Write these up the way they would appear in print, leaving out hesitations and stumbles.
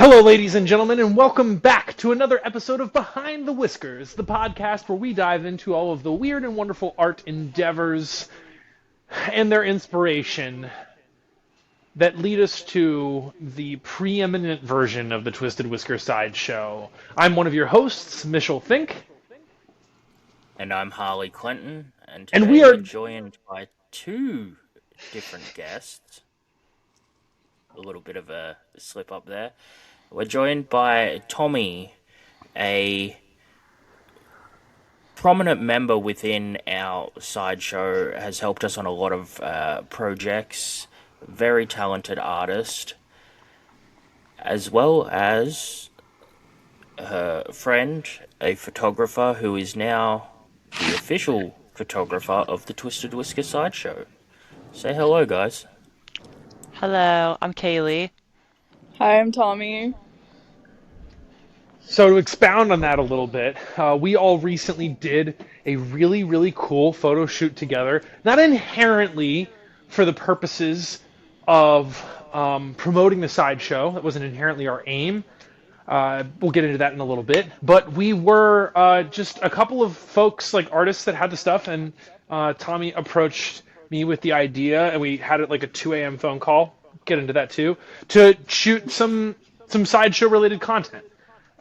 Hello, ladies and gentlemen, and welcome back to another episode of Behind the Whiskers, the podcast where we dive into all of the weird and wonderful art endeavors and their inspiration that lead us to the preeminent version of the Twisted Whisker Sideshow. I'm one of your hosts, Mitchell Fink. And I'm Harley Clinton, and And today we are we're joined by two different guests. A little bit of a slip up there. We're joined by Tommie, a prominent member within our sideshow, has helped us on a lot of projects, very talented artist, as well as her friend, a photographer who is now the official photographer of the Twisted Whisker Sideshow. Say hello, guys. Hello, I'm Kaylee. Hi, I'm Tommie. So to expound on that a little bit, we all recently did a really, really cool photo shoot together. Not inherently for the purposes of promoting the sideshow. That wasn't inherently our aim. We'll get into that in a little bit. But we were just a couple of folks, like artists that had the stuff, and Tommie approached me with the idea, and we had it like a 2 a.m. phone call. Get into that too, to shoot some sideshow related content.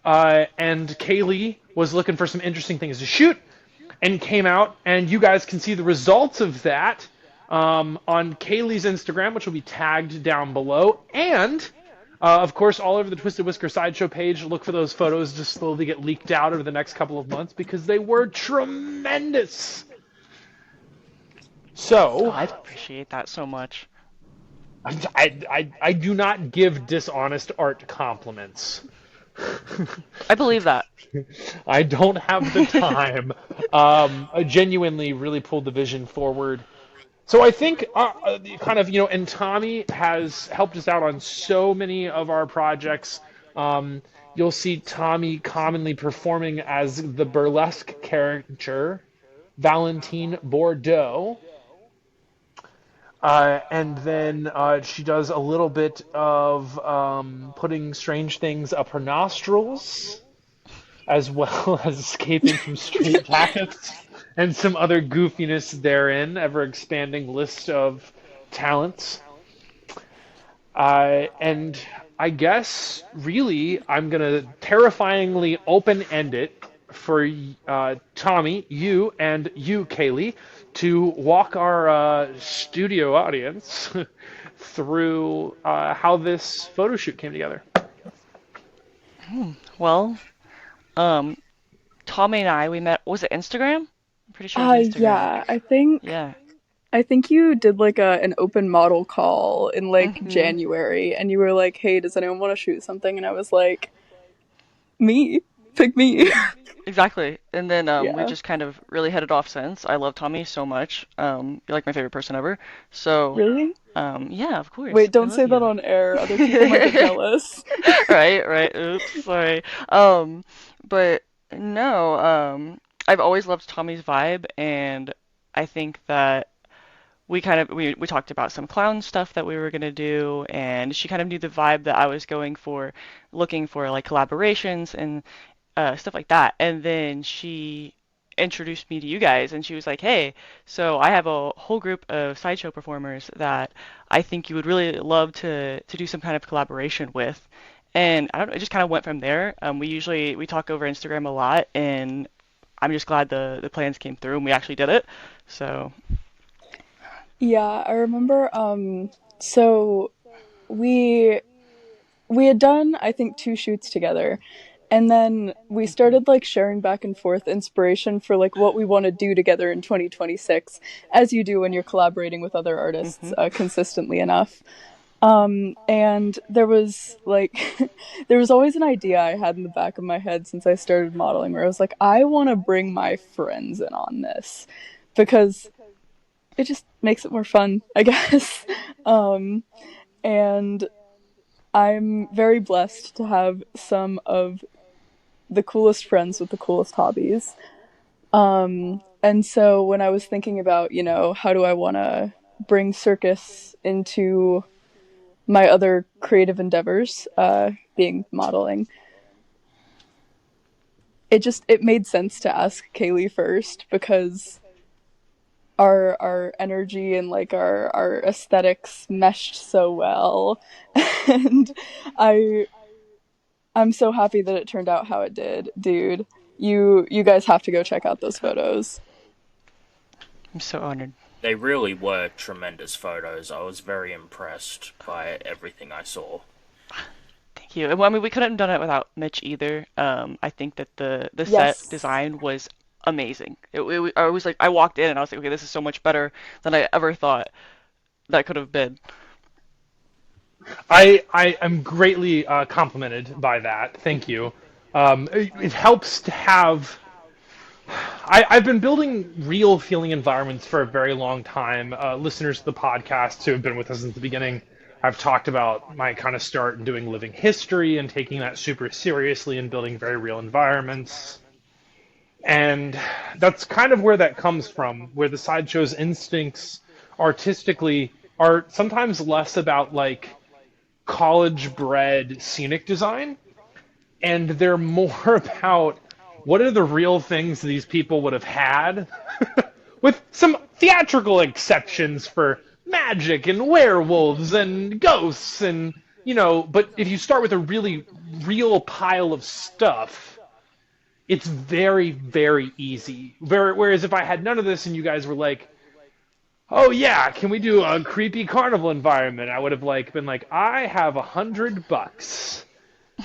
And Kaylee was looking for some interesting things to shoot and came out, and you guys can see the results of that on Kaylee's Instagram, which will be tagged down below. And, of course, all over the Twisted Whisker Sideshow page, look for those photos to slowly get leaked out over the next couple of months because they were tremendous. So, I appreciate that so much. I do not give dishonest art compliments. I believe that. I don't have the time. I genuinely really pulled the vision forward. So I think and Tommie has helped us out on so many of our projects. You'll see Tommie commonly performing as the burlesque character, Valentine Bordeaux. And then she does a little bit of putting strange things up her nostrils, as well as escaping from straight jackets and some other goofiness therein, ever-expanding list of talents. And I guess, really, I'm going to terrifyingly open-end it for Tommie, you, and you, Kaylee, to walk our studio audience through how this photo shoot came together. Well, Tommy and we met, was it Instagram? I'm pretty sure it was Instagram. Yeah, I think Yeah. I think you did like an open model call in like January, and you were like, "Hey, does anyone want to shoot something?" And I was like, "Me, pick me." Exactly. And then we Yeah. just kind of really hit it off since. I love Tommy so much. You're like my favorite person ever. So, Really? yeah, of course. Wait, I don't love say that you. on air. Other people might get jealous. Right. Oops, sorry. But no, I've always loved Tommy's vibe, and I think that we talked about some clown stuff that we were gonna do, and she kind of knew the vibe that I was going for, looking for like collaborations and stuff like that. And then she introduced me to you guys, and she was like, "Hey, so I have a whole group of sideshow performers that I think you would really love to do some kind of collaboration with." And I don't know, it just kind of went from there. We talk over Instagram a lot, and I'm just glad the plans came through and we actually did it. So. Yeah, I remember. So we we had done, I think, 2 shoots together. And then we started like sharing back and forth inspiration for like what we want to do together in 2026, as you do when you're collaborating with other artists consistently enough. And there was like, there was always an idea I had in the back of my head since I started modeling where I was like, I want to bring my friends in on this because it just makes it more fun, I guess. And I'm very blessed to have some of the coolest friends with the coolest hobbies. And so when I was thinking about, how do I want to bring circus into my other creative endeavors, being modeling. It made sense to ask Kaylee first because our energy and like our aesthetics meshed so well. And I I'm so happy that it turned out how it did, dude. You guys have to go check out those photos. I'm so honored. They really were tremendous photos. I was very impressed by everything I saw. Thank you. Well, I mean, we couldn't have done it without Mitch either. I think that the set Yes. design was amazing. I was like, I walked in and I was like, okay, this is so much better than I ever thought that could have been. I am greatly complimented by that. Thank you. It helps to have. I've been building real feeling environments for a very long time. Listeners to the podcast who have been with us since the beginning, I've talked about my kind of start in doing living history and taking that super seriously and building very real environments. And that's kind of where that comes from, where the Sideshow's instincts artistically are sometimes less about like college bred scenic design, and they're more about what are the real things these people would have had, with some theatrical exceptions for magic and werewolves and ghosts and, but if you start with a really real pile of stuff, it's very, very easy. Whereas if I had none of this and you guys were like, oh yeah, can we do a creepy carnival environment? I would have been like, I have $100.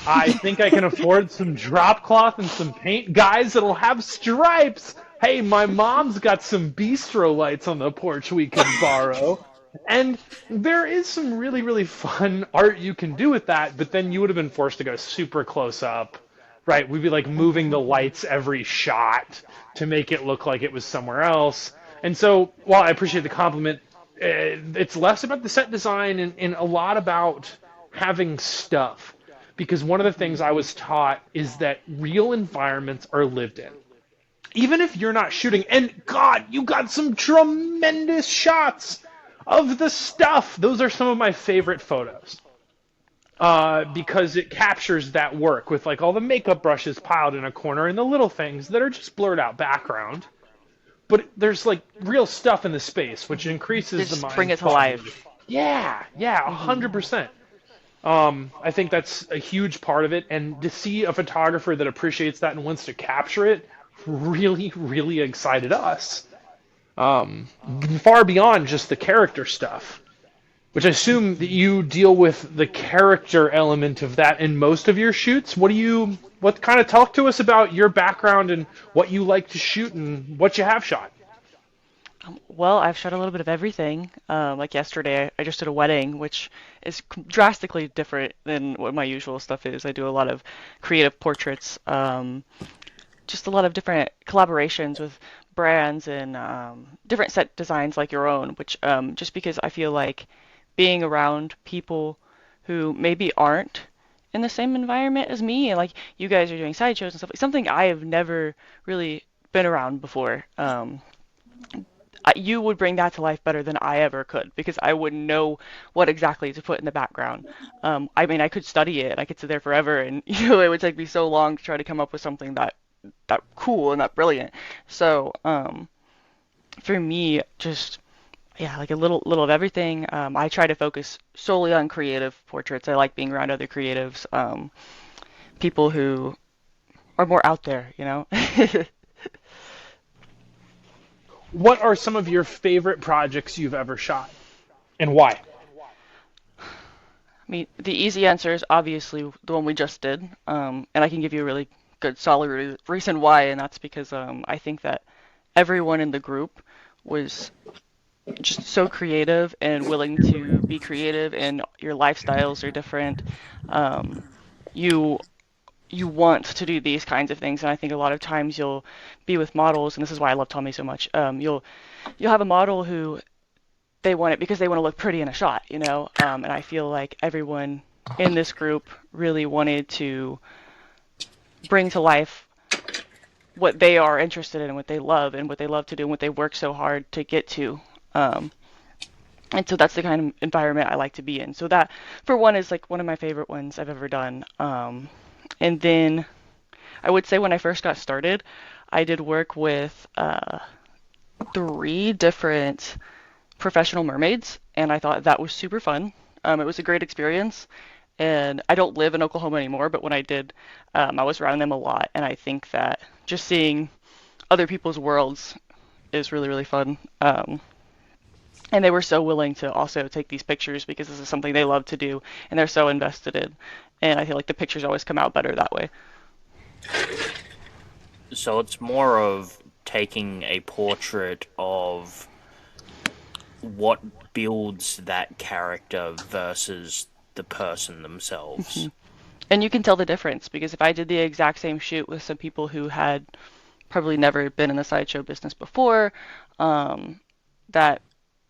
I think I can afford some drop cloth and some paint. Guys, that'll have stripes. Hey, my mom's got some bistro lights on the porch we can borrow. And there is some really, really fun art you can do with that, but then you would have been forced to go super close up, right? We'd be like moving the lights every shot to make it look like it was somewhere else. And so, while I appreciate the compliment, it's less about the set design and a lot about having stuff. Because one of the things I was taught is that real environments are lived in. Even if you're not shooting, and God, you got some tremendous shots of the stuff. Those are some of my favorite photos. Because it captures that work with like all the makeup brushes piled in a corner and the little things that are just blurred out background. But there's like real stuff in the space, which increases the mind. Bring it to life. Yeah, 100%. I think that's a huge part of it, and to see a photographer that appreciates that and wants to capture it really, really excited us. Far beyond just the character stuff, which I assume that you deal with the character element of that in most of your shoots. What kind of talk to us about your background and what you like to shoot and what you have shot? Well, I've shot a little bit of everything. Like yesterday, I just did a wedding, which is drastically different than what my usual stuff is. I do a lot of creative portraits, just a lot of different collaborations with brands and different set designs like your own, which just because I feel like being around people who maybe aren't in the same environment as me, and like you guys are doing sideshows and stuff, like something I have never really been around before. You would bring that to life better than I ever could because I wouldn't know what exactly to put in the background. I mean, I could study it, I could sit there forever, and it would take me so long to try to come up with something that cool and that brilliant. So for me, just like a little of everything. I try to focus solely on creative portraits. I like being around other creatives, people who are more out there, What are some of your favorite projects you've ever shot, and why? I mean, the easy answer is obviously the one we just did, and I can give you a really good, solid reason why, and that's because I think that everyone in the group was just so creative and willing to be creative, and your lifestyles are different. You want to do these kinds of things, and I think a lot of times you'll be with models, and this is why I love Tommie so much. You'll have a model who they want it because they want to look pretty in a shot, and I feel like everyone in this group really wanted to bring to life what they are interested in, what they love, and what they love to do, and what they work so hard to get to. And so that's the kind of environment I like to be in. So that, for one, is like one of my favorite ones I've ever done. And then I would say when I first got started, I did work with 3 different professional mermaids, and I thought that was super fun. It was a great experience, and I don't live in Oklahoma anymore, but when I did, I was around them a lot, and I think that just seeing other people's worlds is really, really fun. And they were so willing to also take these pictures because this is something they love to do, and they're so invested in. And I feel like the pictures always come out better that way. So it's more of taking a portrait of what builds that character versus the person themselves. And you can tell the difference because if I did the exact same shoot with some people who had probably never been in the sideshow business before, that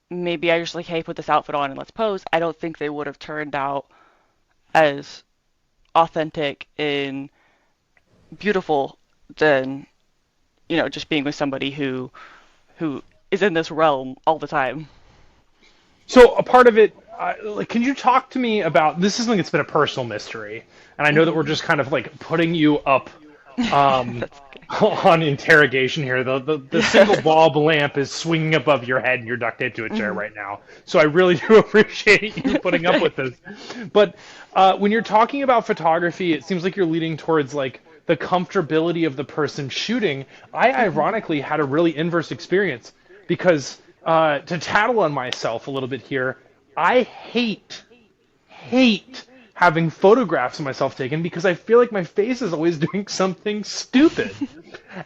maybe I just like, hey, put this outfit on and let's pose, I don't think they would have turned out as authentic and beautiful than, just being with somebody who is in this realm all the time. So a part of it, like, can you talk to me about this? Is something that's been a personal mystery, and I know that we're just kind of like putting you up That's okay. on interrogation here. The single bulb lamp is swinging above your head, and you're duct taped to a chair right now. So I really do appreciate you putting up with this. But when you're talking about photography, it seems like you're leading towards like the comfortability of the person shooting. I ironically had a really inverse experience because to tattle on myself a little bit here, I hate having photographs of myself taken because I feel like my face is always doing something stupid.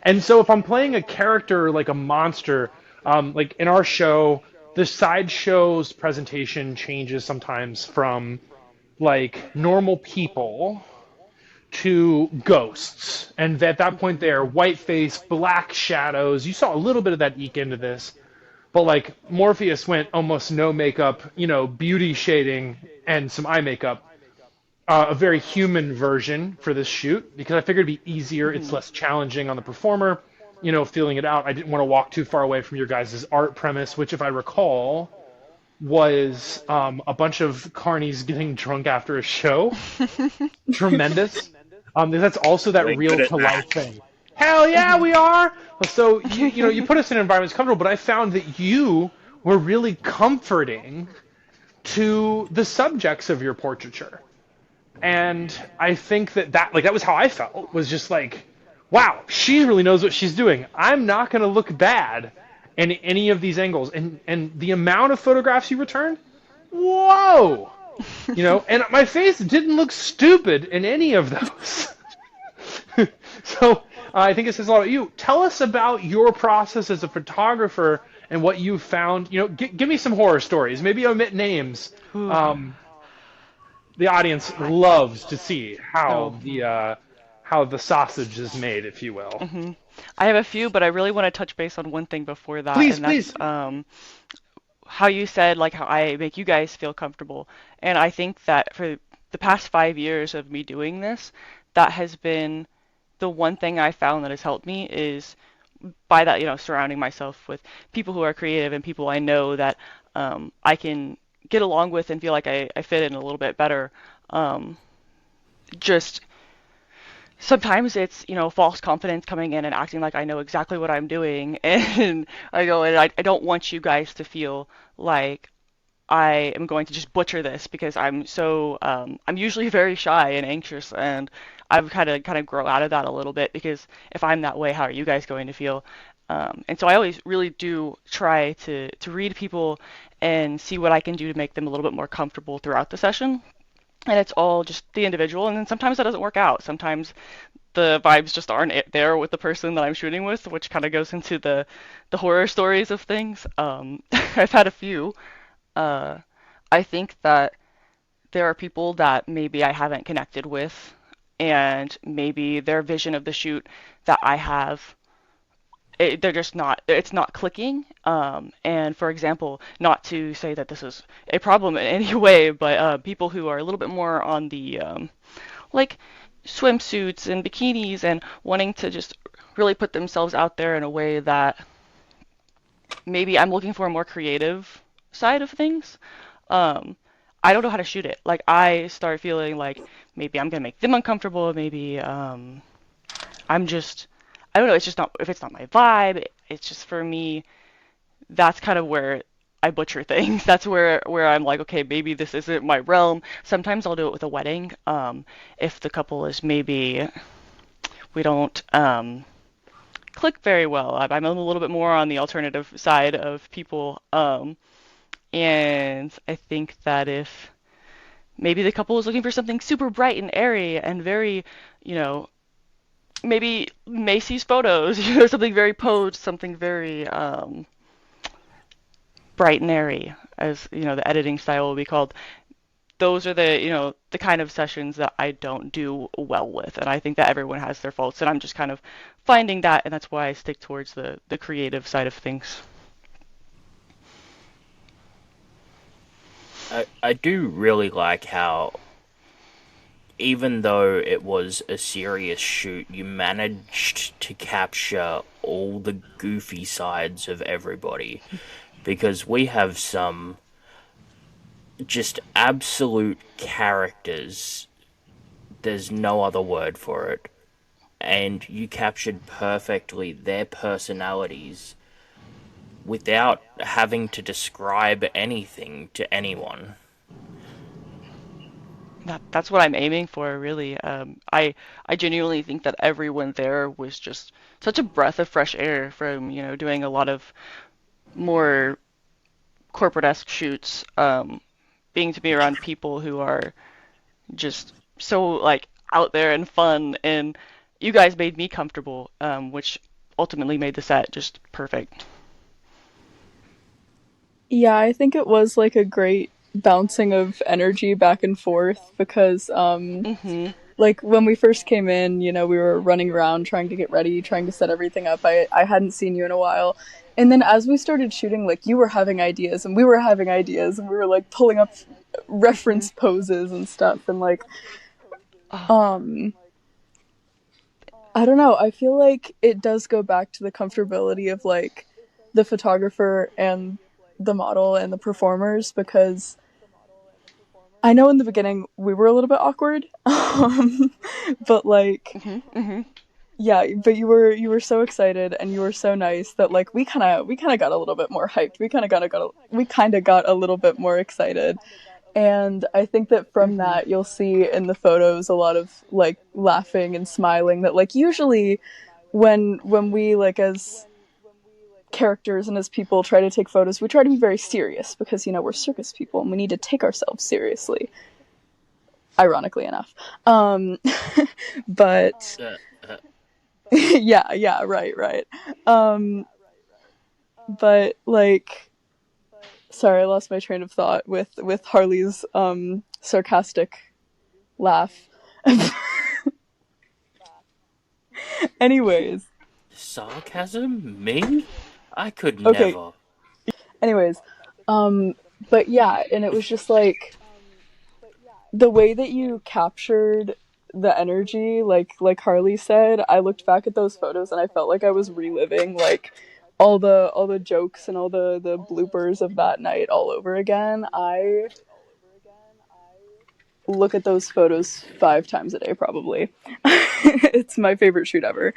And so if I'm playing a character like a monster, like in our show, the sideshow's presentation changes sometimes from like normal people to ghosts. And at that point there, white face, black shadows. You saw a little bit of that eke into this. But like Morpheus went almost no makeup, beauty shading and some eye makeup. A very human version for this shoot because I figured it'd be easier. It's less challenging on the performer, feeling it out. I didn't want to walk too far away from your guys' art premise, which, if I recall, was a bunch of carnies getting drunk after a show. Tremendous. That's also that Really real good at to life thing. Hell yeah, we are. So you put us in environments comfortable, but I found that you were really comforting to the subjects of your portraiture. And I think that was how I felt, was just like, wow, she really knows what she's doing. I'm not going to look bad in any of these angles. And the amount of photographs you returned, whoa! And my face didn't look stupid in any of those. So I think it says a lot about you. Tell us about your process as a photographer and what you found. Give me some horror stories. Maybe omit names. The audience loves to see how the sausage is made, if you will. I have a few, but I really want to touch base on one thing before that, Please, and that's please. how you said like how I make you guys feel comfortable. And I think that for the past 5 years of me doing this, that has been the one thing I found that has helped me is by that, surrounding myself with people who are creative and people I know that I can get along with and feel like I fit in a little bit better. Just sometimes it's, false confidence coming in and acting like I know exactly what I'm doing. And I don't want you guys to feel like I am going to just butcher this because I'm usually very shy and anxious, and I've kind of grow out of that a little bit because if I'm that way, how are you guys going to feel? And so I always really do try to read people and see what I can do to make them a little bit more comfortable throughout the session. And it's all just the individual, and then sometimes that doesn't work out. Sometimes the vibes just aren't there with the person that I'm shooting with, which kind of goes into the horror stories of things. I've had a few. Uh, I think that there are people that maybe I haven't connected with, and maybe their vision of the shoot that I have, they're just not, it's not clicking. And for example, not to say that this is a problem in any way, but people who are a little bit more on the like swimsuits and bikinis and wanting to just really put themselves out there in a way that maybe I'm looking for a more creative side of things. Um, I don't know how to shoot it. Like I start feeling like maybe I'm gonna make them uncomfortable. Maybe I'm just I don't know. It's just not if it's not my vibe. It's just for me. That's kind of where I butcher things. That's where I'm like, okay, maybe this isn't my realm. Sometimes I'll do it with a wedding. If the couple is maybe we don't click very well. I'm a little bit more on the alternative side of people. And I think that if maybe the couple is looking for something super bright and airy and very, you know, maybe Macy's photos, something very posed, something very bright and airy, as the editing style will be called. Those are the kind of sessions that I don't do well with, and I think that everyone has their faults, and I'm just kind of finding that, and that's why I stick towards the creative side of things. I do really like how, even though it was a serious shoot, you managed to capture all the goofy sides of everybody. Because we have some just absolute characters. There's no other word for it. And you captured perfectly their personalities without having to describe anything to anyone. That's what I'm aiming for, really. I genuinely think that everyone there was just such a breath of fresh air from, doing a lot of more corporate-esque shoots, being to be around people who are just so like out there and fun, and you guys made me comfortable, which ultimately made the set just perfect. Yeah, I think it was like a great bouncing of energy back and forth because Hmm. like when we first came in, we were running around trying to get ready, trying to set everything up. I hadn't seen you in a while. And then as we started shooting, like you were having ideas and we were having ideas and we were like pulling up Hmm. reference poses and stuff and like Oh, um I don't know, I feel like it does go back to the comfortability of like the photographer and the model and the performers because I know in the beginning we were a little bit awkward. But like hmm. Hmm. yeah, but you were so excited and you were so nice that like we kind of got a little bit more hyped. We kind of got a little bit more excited. And I think that from Hmm. that you'll see in the photos a lot of like laughing and smiling that like usually when we like as characters and as people try to take photos, we try to be very serious because we're circus people and we need to take ourselves seriously, ironically enough. But Uh, uh, yeah, yeah, right, right. Um, but like, sorry, I lost my train of thought with Harley's sarcastic laugh. Anyways, Sarcasm? Me? I could okay. never. Anyways, um, but yeah, and it was just like the way that you captured the energy, like Harley said. I looked back at those photos and I felt like I was reliving like all the jokes and all the bloopers of that night all over again. I look at those photos 5 times a day probably. It's my favorite shoot ever.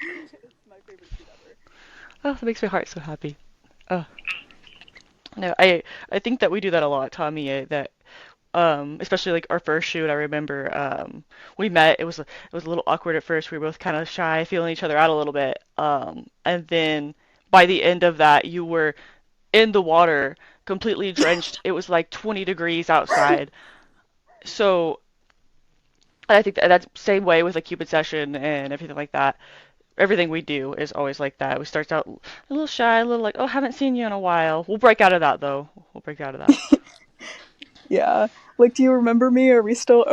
Oh, that makes my heart so happy. Oh, no, I think that we do that a lot, Tommy. That especially like our first shoot, I remember we met. It was a little awkward at first. We were both kind of shy, feeling each other out a little bit. And then by the end of that, you were in the water, completely drenched. It was like 20 degrees outside. So I think that's same way with a Cupid session and everything like that. Everything we do is always like that. We start out a little shy, a little like, oh, haven't seen you in a while. We'll break out of that though. We'll break out of that. Yeah. Like, do you remember me? Are we still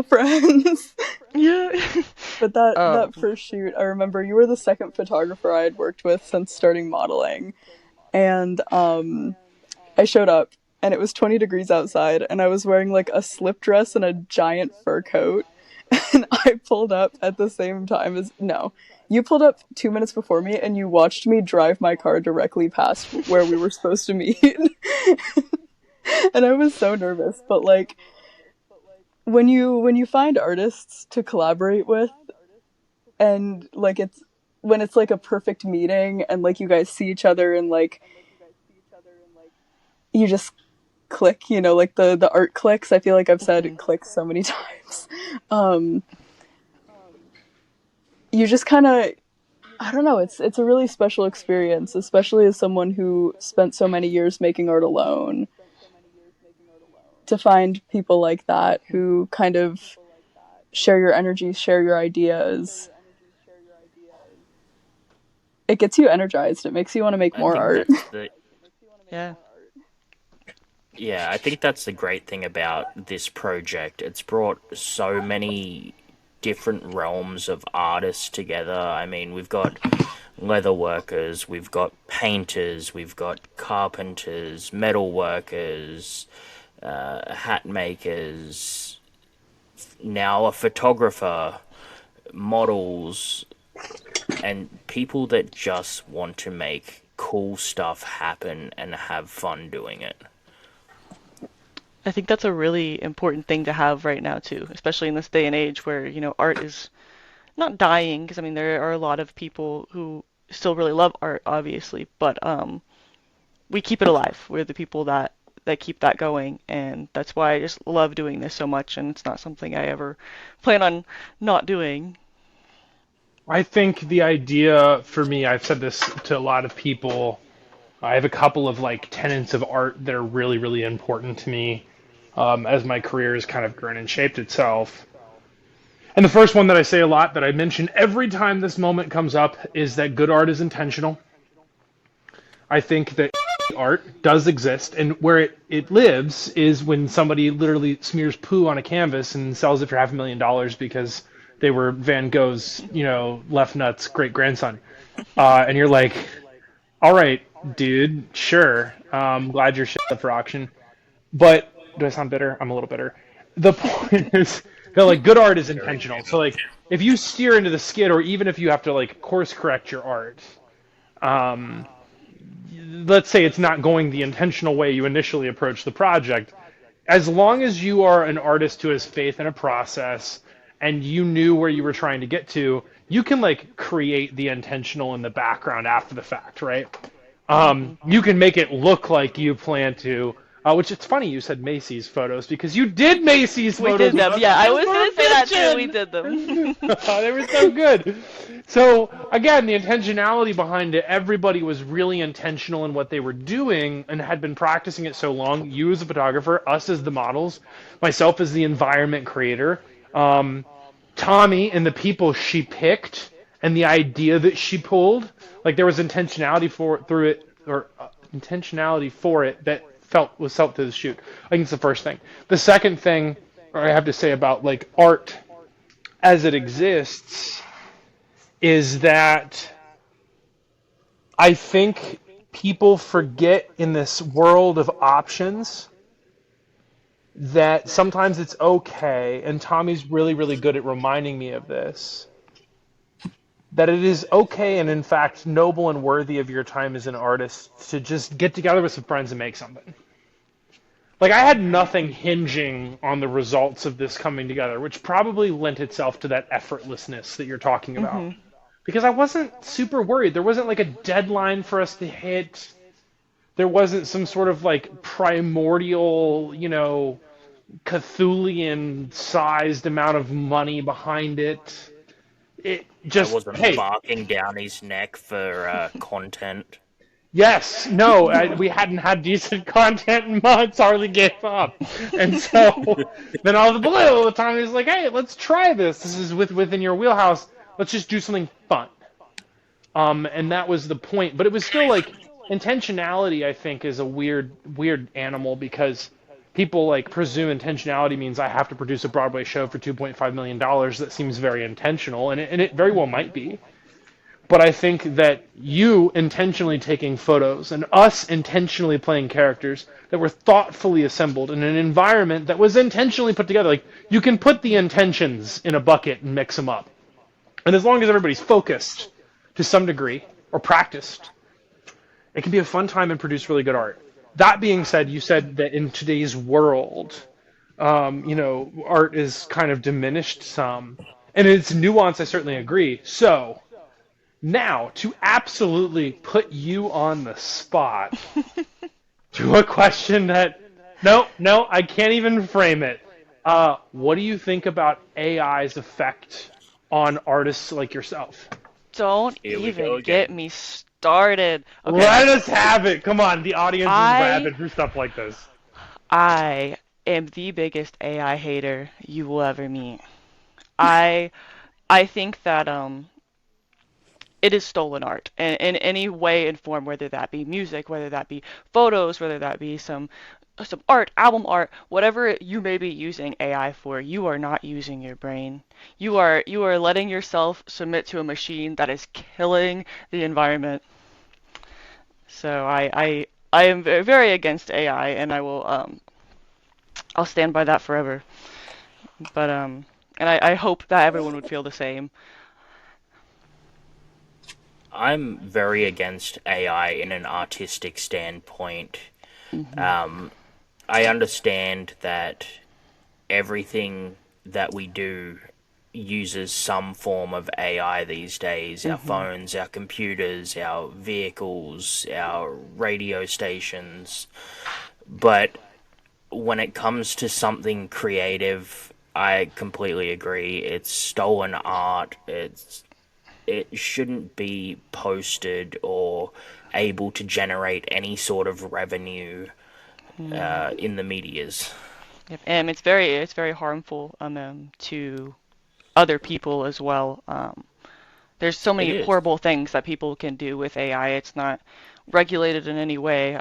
friends? Yeah. But that um, first shoot, I remember you were the second photographer I had worked with since starting modeling. And I showed up and it was 20 degrees outside and I was wearing like a slip dress and a giant fur coat. And I pulled up at the same time as no. You pulled up 2 minutes before me and you watched me drive my car directly past where we were supposed to meet. And I was so nervous, but like when you find artists to collaborate with, and like it's when it's like a perfect meeting and like you guys see each other and like you just click, like the art clicks. I feel like I've said it clicks so many times. Um you just kind of, I don't know, it's a really special experience, especially as someone who spent so many years making art alone, to find people like that who kind of share your energy, share your ideas. It gets you energized. It makes you want to make I more think art. that's the Yeah. Yeah, I think that's the great thing about this project. It's brought so many different realms of artists together. I mean, we've got leather workers, we've got painters, we've got carpenters, metal workers, hat makers, now a photographer, models, and people that just want to make cool stuff happen and have fun doing it. I think that's a really important thing to have right now too, especially in this day and age where, art is not dying, because I mean there are a lot of people who still really love art, obviously, but we keep it alive. We're the people that keep that going, and that's why I just love doing this so much, and it's not something I ever plan on not doing. I think the idea for me, I've said this to a lot of people. I have a couple of like tenets of art that are really, really important to me as my career has kind of grown and shaped itself. And the first one that I say a lot, that I mention every time this moment comes up, is that good art is intentional. I think that art does exist, and where it lives is when somebody literally smears poo on a canvas and sells it for $500,000 because they were Van Gogh's, left nuts great grandson. And you're like, all right, dude, sure. Glad your shit's up for auction. But do I sound bitter? I'm a little bitter. The point is that like good art is intentional. So like if you steer into the skid, or even if you have to like course correct your art, um, let's say it's not going the intentional way you initially approached the project, as long as you are an artist who has faith in a process and you knew where you were trying to get to, you can like create the intentional in the background after the fact, right? Hmm. You can make it look like you plan to. Which it's funny you said Macy's photos, because you did Macy's We photos. did them. Yeah, I was gonna say that too. We Mention. did them. They were so good. So again, the intentionality behind it, everybody was really intentional in what they were doing and had been practicing it so long. You as a photographer, us as the models, myself as the environment creator, Tommie and the people she picked and the idea that she pulled. Like there was intentionality intentionality for it that was felt through the shoot. I think it's the first thing. The second thing I have to say about like art as it exists is that I think people forget in this world of options that sometimes it's okay, and Tommie's really, really good at reminding me of this, that it is okay and in fact noble and worthy of your time as an artist to just get together with some friends and make something. Like I had nothing hinging on the results of this coming together, which probably lent itself to that effortlessness that you're talking about. Hmm. Because I wasn't super worried. There wasn't like a deadline for us to hit. There wasn't some sort of like primordial, Cthulian sized amount of money behind it. It I just, wasn't hey, barking down his neck for content. yes, no, we hadn't had decent content in months. Harley gave up, and so then out of the blue, Tommy was like, "Hey, let's try this. This is within your wheelhouse. Let's just do something fun." And that was the point. But it was still like intentionality. I think is a weird animal, because people like presume intentionality means I have to produce a Broadway show for $2.5 million. That seems very intentional, and it very well might be. But I think that you intentionally taking photos and us intentionally playing characters that were thoughtfully assembled in an environment that was intentionally put together. Like, you can put the intentions in a bucket and mix them up. And as long as everybody's focused to some degree or practiced, it can be a fun time and produce really good art. That being said, you said that in today's world, art is kind of diminished some. And in its nuance, I certainly agree. So, now, to absolutely put you on the spot, to a question that, no, I can't even frame it. What do you think about AI's effect on artists like yourself? Don't Here we go even again. get me started. Okay, Let us have it. Come on, the audience is I rabid for stuff like this. I am the biggest AI hater you will ever meet. I I think that it is stolen art in any way and form, whether that be music, whether that be photos, whether that be some art, album art, whatever you may be using AI for, you are not using your brain. You are letting yourself submit to a machine that is killing the environment. So I am very against AI, and I'll stand by that forever. But and I hope that everyone would feel the same. I'm very against AI in an artistic standpoint. I understand that everything that we do uses some form of AI these days. Our phones, our computers, our vehicles, our radio stations. But when it comes to something creative, I completely agree. It's stolen art. It shouldn't be posted or able to generate any sort of revenue in the medias. Yep. And it's very harmful to other people as well. There's so It many is. horrible things that people can do with AI. It's not regulated in any way.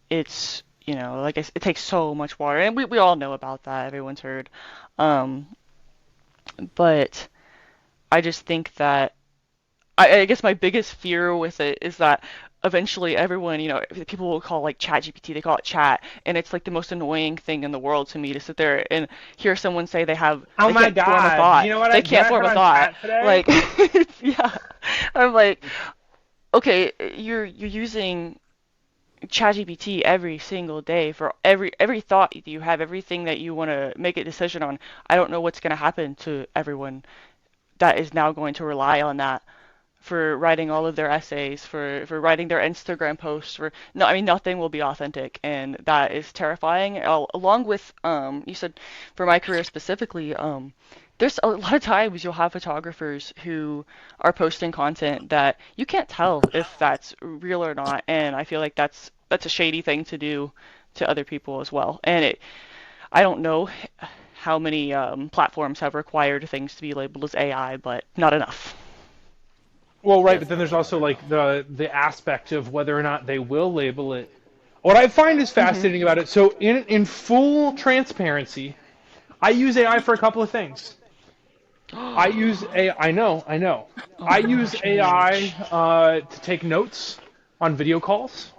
It's like it takes so much water, and we all know about that. Everyone's heard. Um, but I just think that I guess my biggest fear with it is that eventually everyone, people will call like ChatGPT, they call it chat, and it's like the most annoying thing in the world to me to sit there and hear someone say Oh they my can't form a God! thought. You know what They I can't form a heard on thought. chat today? Like, yeah, I'm like, okay, you're using ChatGPT every single day for every thought that you have, everything that you want to make a decision on. I don't know what's going to happen to everyone that is now going to rely on that for writing all of their essays, for writing their Instagram posts. For no, I mean nothing will be authentic, and that is terrifying. Along with you said for my career specifically, there's a lot of times you'll have photographers who are posting content that you can't tell if that's real or not, and I feel like that's a shady thing to do to other people as well. And I don't know how many platforms have required things to be labeled as AI, but not enough. Well, right, but then there's Definitely not also enough. like the aspect of whether or not they will label it. What I find is Hmm. fascinating about it. So, in full transparency, I use AI for a couple of things. I use AI. I know. Oh I my use gosh, AI Mitch. to take notes on video calls.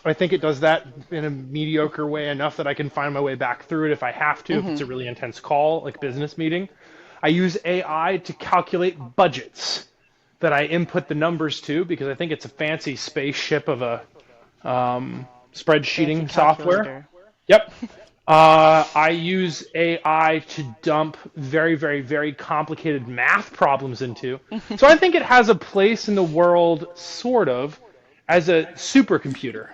I think it does that in a mediocre way enough that I can find my way back through it if I have to, if it's Hmm. a really intense call, like business meeting. I use AI to calculate budgets that I input the numbers to because I think it's a fancy spaceship of a Fancy spreadsheeting software. calculator. Yep. I use AI to dump very, very, very complicated math problems into. So I think it has a place in the world, sort of, as a supercomputer.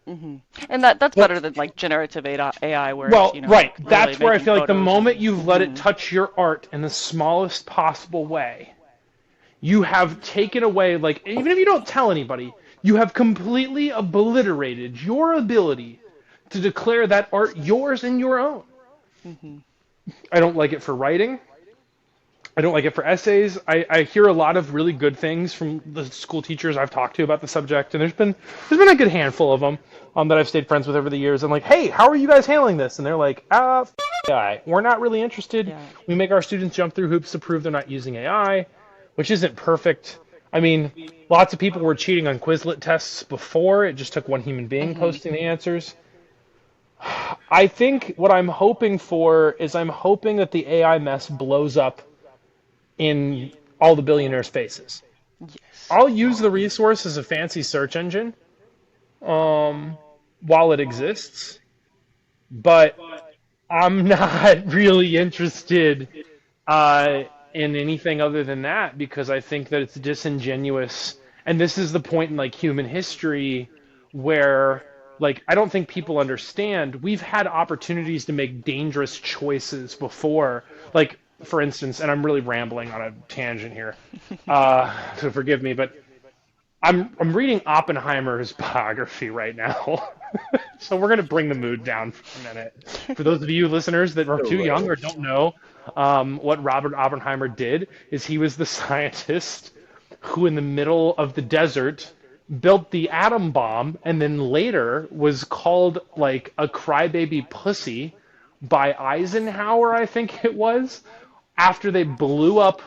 Hmm. And that's But, better than like generative AI where it's, well, right, really that's where I making feel like the photos moment and you've let it touch your art in the smallest possible way, you have taken away, like, even if you don't tell anybody, you have completely obliterated your ability to declare that art yours and your own. hmm. I don't like it for writing. I don't like it for essays. I hear a lot of really good things from the school teachers I've talked to about the subject, and there's been a good handful of them that I've stayed friends with over the years. I'm like, hey, how are you guys handling this? And they're like, guy, we're not really interested. Yeah. We make our students jump through hoops to prove they're not using AI, which isn't perfect. I mean, lots of people were cheating on Quizlet tests before. It just took one human being Hmm. posting the answers. I think what I'm hoping for is I'm hoping that the AI mess blows up in all the billionaires' faces. Yes. I'll use the resource as a fancy search engine, while it exists, but I'm not really interested in anything other than that because I think that it's disingenuous. And this is the point in like human history where like I don't think people understand. We've had opportunities to make dangerous choices before. Like for instance, and I'm really rambling on a tangent here, so forgive me, but I'm reading Oppenheimer's biography right now. So we're going to bring the mood down for a minute. For those of you listeners that are too young or don't know, what Robert Oppenheimer did is he was the scientist who, in the middle of the desert, built the atom bomb, and then later was called like a crybaby pussy by Eisenhower, I think it was, after they blew up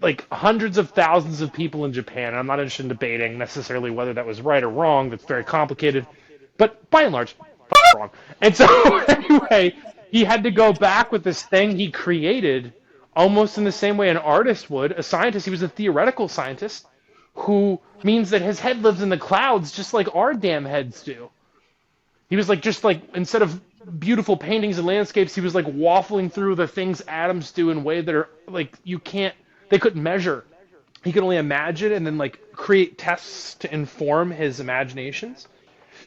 like hundreds of thousands of people in Japan. I'm not interested in debating necessarily whether that was right or wrong. That's very complicated. But by and large, wrong. And so anyway, he had to go back with this thing he created almost in the same way an artist would, a scientist. He was a theoretical scientist who means that his head lives in the clouds just like our damn heads do. He was like, just like, instead of beautiful paintings and landscapes, he was like waffling through the things atoms do in a way that are like, they couldn't measure. He could only imagine and then like create tests to inform his imaginations.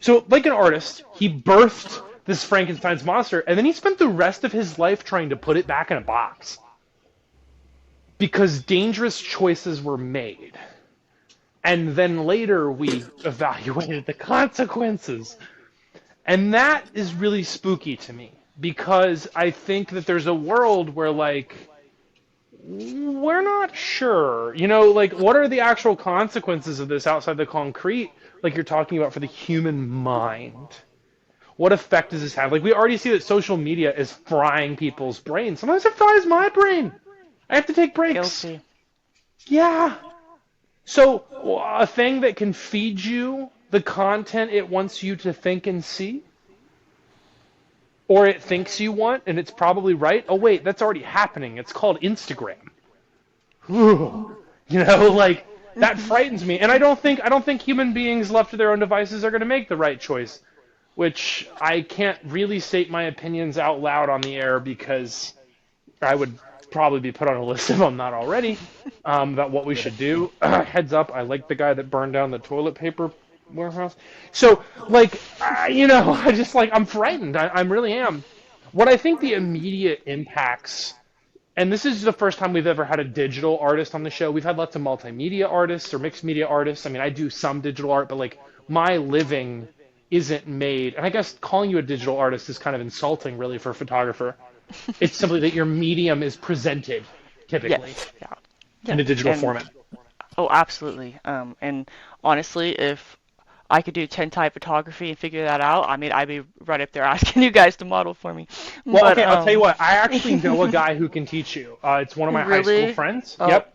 So like an artist, he birthed this Frankenstein's monster, and then he spent the rest of his life trying to put it back in a box. Because dangerous choices were made. And then later we evaluated the consequences. And that is really spooky to me. Because I think that there's a world where, like, we're not sure. You know, like, what are the actual consequences of this outside the concrete, like you're talking about, for the human mind? What effect does this have? Like, we already see that social media is frying people's brains. Sometimes it fries my brain. I have to take breaks. Guilty. Yeah. So, a thing that can feed you the content it wants you to think and see, or it thinks you want, and it's probably right. Oh, wait, that's already happening. It's called Instagram. You know, like, that frightens me. And I don't think human beings left to their own devices are going to make the right choice, which I can't really state my opinions out loud on the air because I would probably be put on a list if I'm not already, about what we should do. Heads up, I like the guy that burned down the toilet paper warehouse. So, like, I just, like, I'm frightened. I really am. What I think the immediate impacts, and this is the first time we've ever had a digital artist on the show. We've had lots of multimedia artists or mixed media artists. I mean, I do some digital art, but, like, my living isn't made. And I guess calling you a digital artist is kind of insulting, really, for a photographer. It's simply that your medium is presented, typically, in a digital format. Oh, absolutely. And honestly, if I could do tintype photography and figure that out, I mean, I'd be right up there asking you guys to model for me. Well, But, okay, I'll tell you what. I actually know a guy who can teach you. It's one of my high Really? school friends. Oh, Yep.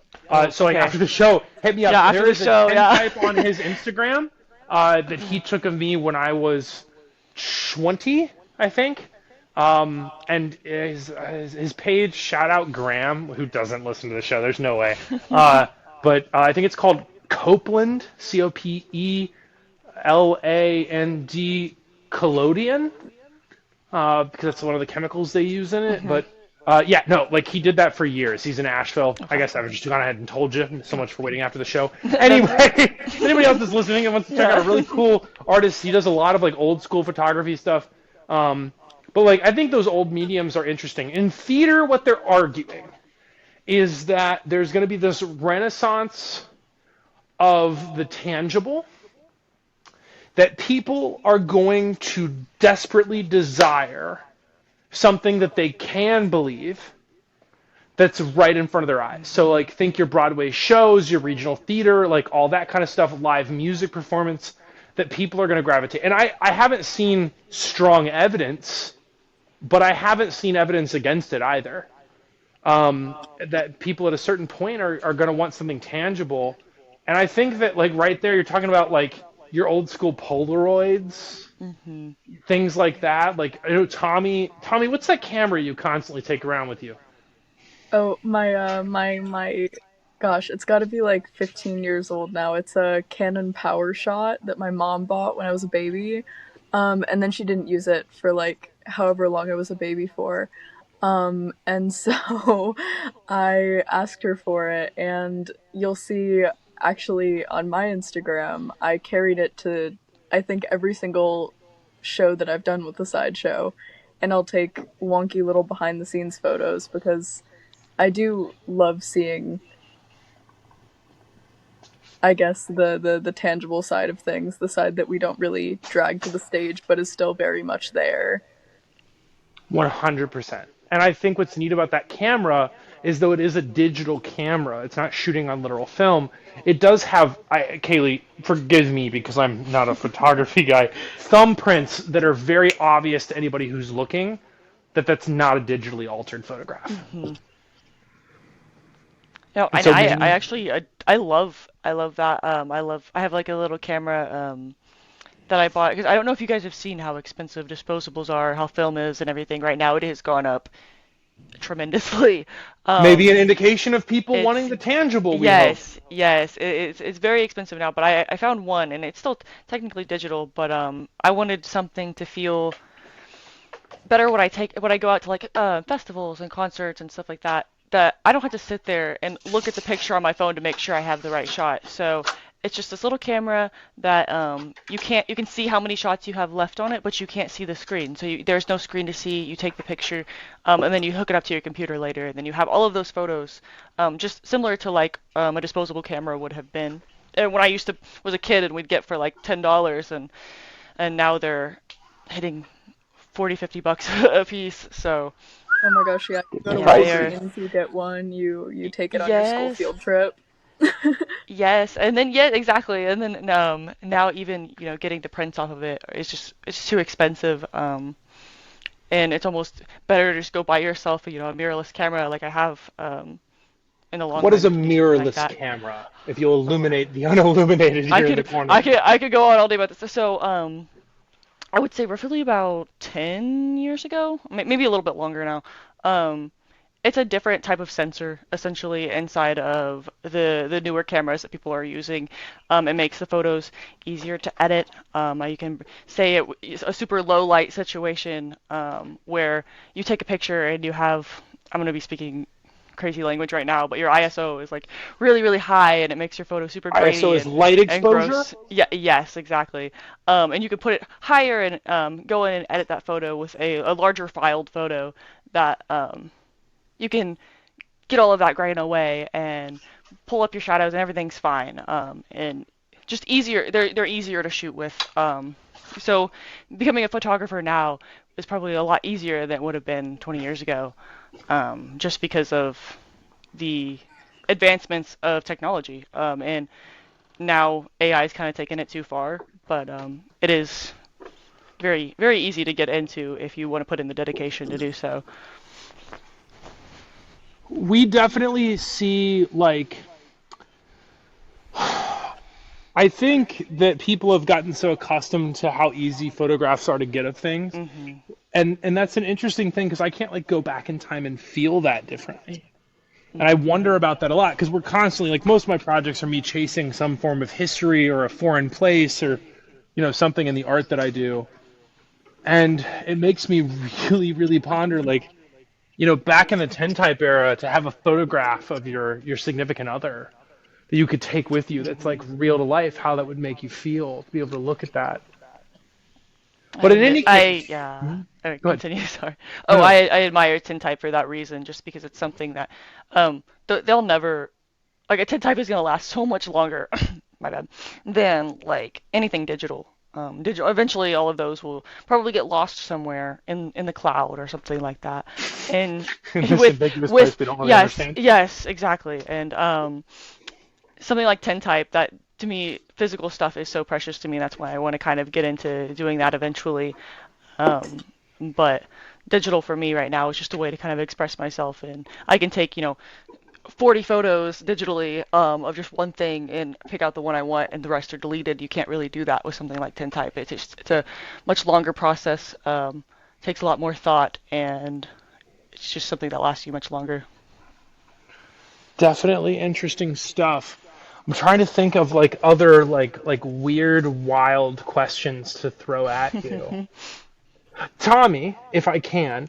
So, like, okay. after the show, hit me up. Yeah, after There the is a show, yeah. tintype on his Instagram that he took of me when I was 20, I think. And his page, shout out Graham, who doesn't listen to the show. There's no way. But I think it's called Copeland, Copeland, collodion, because that's one of the chemicals they use in it. But like he did that for years. He's in Asheville. I guess I've just gone ahead and told you. So much for waiting after the show. Anyway, if anybody else is listening and wants to check out a really cool artist, he does a lot of like old school photography stuff. But like I think those old mediums are interesting. In theater, what they're arguing is that there's going to be this renaissance of the tangible, that people are going to desperately desire something that they can believe that's right in front of their eyes. So like think your Broadway shows, your regional theater, like all that kind of stuff, live music performance, that people are going to gravitate. And I haven't seen strong evidence, but I haven't seen evidence against it either. That people at a certain point are going to want something tangible. And I think that like right there, you're talking about like your old school Polaroids, things like that. Like, I know Tommie, what's that camera you constantly take around with you? Oh, my gosh, it's got to be like 15 years old now. It's a Canon PowerShot that my mom bought when I was a baby. And then she didn't use it for like however long I was a baby for. And so I asked her for it, and you'll see actually on my Instagram, I carried it to, I think, every single show that I've done with the Sideshow. And I'll take wonky little behind the scenes photos because I do love seeing, I guess, the tangible side of things, the side that we don't really drag to the stage but is still very much there. 100%. And I think what's neat about that camera is though it is a digital camera, it's not shooting on literal film. It does have, Kaylee, forgive me because I'm not a photography guy, thumbprints that are very obvious to anybody who's looking that that's not a digitally altered photograph. Mm-hmm. No, And and so I actually I love that. I have like a little camera that I bought because I don't know if you guys have seen how expensive disposables are, how film is and everything. Right now, it has gone up tremendously. maybe an Um, indication of people wanting it's the tangible, we hope. yes, it's very expensive now, but I found one and it's still technically digital, but I wanted something to feel better when I go out to like festivals and concerts and stuff like that, that I don't have to sit there and look at the picture on my phone to make sure I have the right shot. So it's just this little camera that you can see how many shots you have left on it, but you can't see the screen. So there's no screen to see. You take the picture, and then you hook it up to your computer later, and then you have all of those photos, just similar to like a disposable camera would have been. And when I used to was a kid, and we'd get for like $10, and now they're hitting 40, $50 a piece. So Oh my gosh, yeah, you go to yeah, they're Walgreens, you get one, you take it on your school yes, field trip. yes, and then yeah, exactly, and then now even getting the prints off of it is just it's too expensive. And it's almost better to just go buy yourself a mirrorless camera like I have in the long What is run a to do something like mirrorless that. camera? If you'll illuminate the unilluminated I here in the could corner. I could go on all day about this. So I would say roughly about 10 years ago, maybe a little bit longer now. Um, it's a different type of sensor essentially inside of the newer cameras that people are using. It makes the photos easier to edit. You can say a super low light situation where you take a picture and you have, I'm going to be speaking crazy language right now, but your ISO is like really, really high and it makes your photo super ISO grainy is light and exposure? gross. Yeah, yes, exactly. And you can put it higher and go in and edit that photo with a larger filed photo that you can get all of that grain away and pull up your shadows and everything's fine. And just easier, they're easier to shoot with. So becoming a photographer now is probably a lot easier than it would have been 20 years ago, just because of the advancements of technology. And now AI is kind of taking it too far, but it is very, very easy to get into if you want to put in the dedication to do so. We definitely see, like, I think that people have gotten so accustomed to how easy photographs are to get of things. Hmm. And that's an interesting thing because I can't, like, go back in time and feel that differently. And I wonder Hmm. about that a lot because we're constantly, like, most of my projects are me chasing some form of history or a foreign place or, something in the art that I do. And it makes me really, really ponder, like, back in the tintype era, to have a photograph of your significant other that you could take with you that's like Hmm. real to life, how that would make you feel to be able to look at that. But in I, any I, case, yeah. go ahead. Continue. Sorry. No, Oh, no. I admire tintype for that reason, just because it's something that they'll never like a tintype is gonna last so much longer. My bad. Than like anything digital. Digital. Eventually, all of those will probably get lost somewhere in the cloud or something like that. And In this with ambiguous place with we don't really yes, understand. yes, exactly. And something like tintype that to me physical stuff is so precious to me. That's why I want to kind of get into doing that eventually. Um, but digital for me right now is just a way to kind of express myself, and I can take 40 photos digitally of just one thing and pick out the one I want, and the rest are deleted. You can't really do that with something like tintype. It's a much longer process, takes a lot more thought, and it's just something that lasts you much longer. Definitely interesting stuff. I'm trying to think of like other like weird, wild questions to throw at you. Tommie, if I can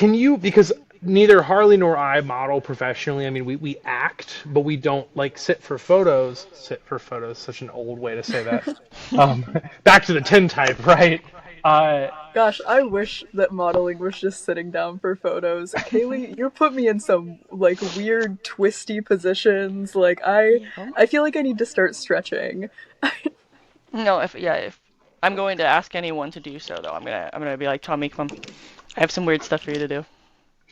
you, because neither Harley nor I model professionally. I mean, we act, but we don't like sit for photos. Sit for photos, such an old way to say that. Back to the tintype, right? Uh, Gosh, I wish that modeling was just sitting down for photos. Kaylee, you put me in some like weird twisty positions. Like Yeah. I feel like I need to start stretching. No, if I'm going to ask anyone to do so though, I'm gonna be like, Tommie, come on. I have some weird stuff for you to do.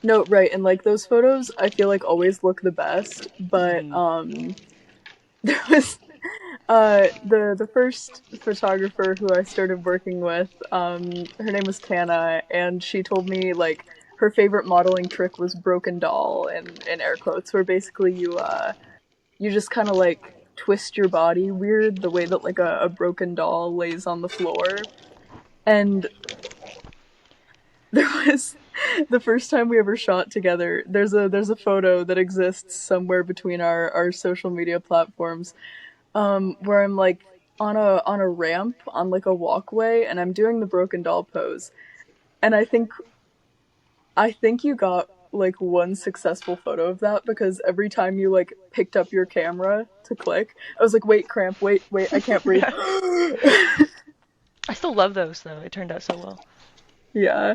No, right, and like those photos I feel like always look the best, but Mhm. there was the first photographer who I started working with, her name was Tana, and she told me like her favorite modeling trick was broken doll, in air quotes, where basically you just kind of like twist your body weird the way that like a broken doll lays on the floor. And there was the first time we ever shot together. There's a photo that exists somewhere between our social media platforms, where I'm like on a ramp on like a walkway, and I'm doing the broken doll pose. And I think you got like one successful photo of that, because every time you like picked up your camera to click, I was like, wait, cramp, wait, I can't breathe. Yeah. I still love those though. It turned out so well. Yeah.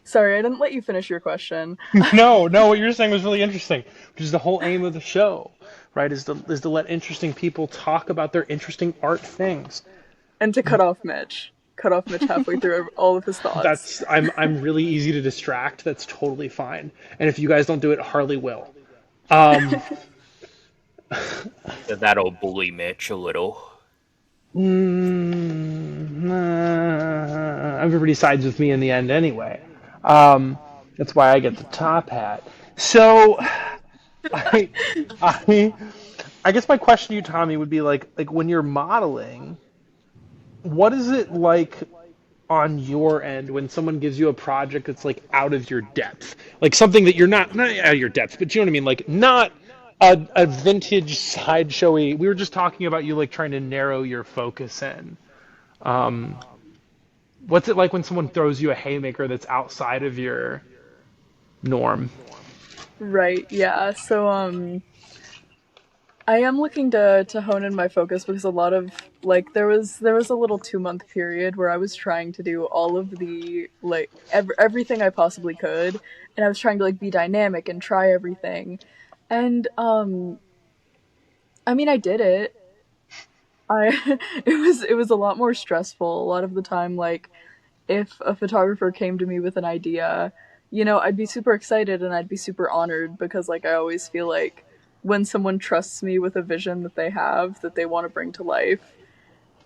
Sorry, I didn't let you finish your question. no, no, what you're saying was really interesting, which is the whole aim of the show, right? Is to let interesting people talk about their interesting art things. And to cut off Mitch. Cut off Mitch halfway through all of his thoughts. I'm really easy to distract. That's totally fine. And if you guys don't do it, Harley will. Um, That'll bully Mitch a little. Everybody sides with me in the end anyway. Um, that's why I get the top hat. So, I, I, I guess my question to you, Tommie, would be like when you're modeling, what is it like on your end when someone gives you a project that's like out of your depth, like something that you're not out of your depth, but you know what I mean, like not a vintage sideshowy. We were just talking about you like trying to narrow your focus in. Um, what's it like when someone throws you a haymaker that's outside of your norm? Right, yeah. So I am looking to hone in my focus, because a lot of like there was a little 2 month period where I was trying to do all of the like everything I possibly could, and I was trying to like be dynamic and try everything. And I mean, I did it. I it was a lot more stressful a lot of the time. Like if a photographer came to me with an idea, I'd be super excited and I'd be super honored, because like I always feel like when someone trusts me with a vision that they have that they want to bring to life,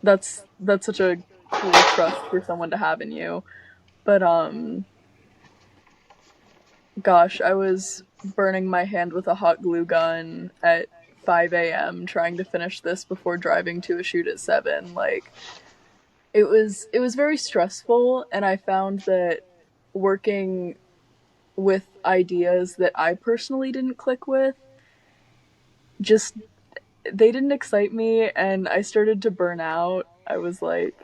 that's such a cool trust for someone to have in you. But gosh, I was burning my hand with a hot glue gun at 5 a.m. trying to finish this before driving to a shoot at 7. Like it was very stressful, and I found that working with ideas that I personally didn't click with, just they didn't excite me, and I started to burn out. I was like,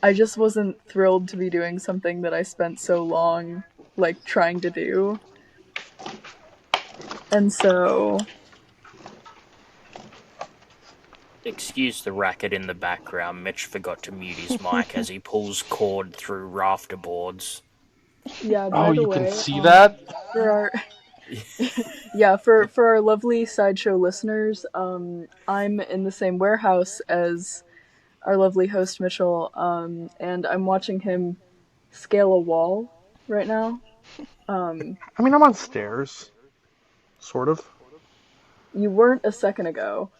I just wasn't thrilled to be doing something that I spent so long like trying to do. And so Excuse the racket in the background. Mitch forgot to mute his mic as he pulls cord through rafter boards. yeah, Oh, by the you can way, see that? for our yeah, for our lovely Sideshow listeners, I'm in the same warehouse as our lovely host Mitchell, and I'm watching him scale a wall right now. I mean, I'm on stairs, sort of. You weren't a second ago.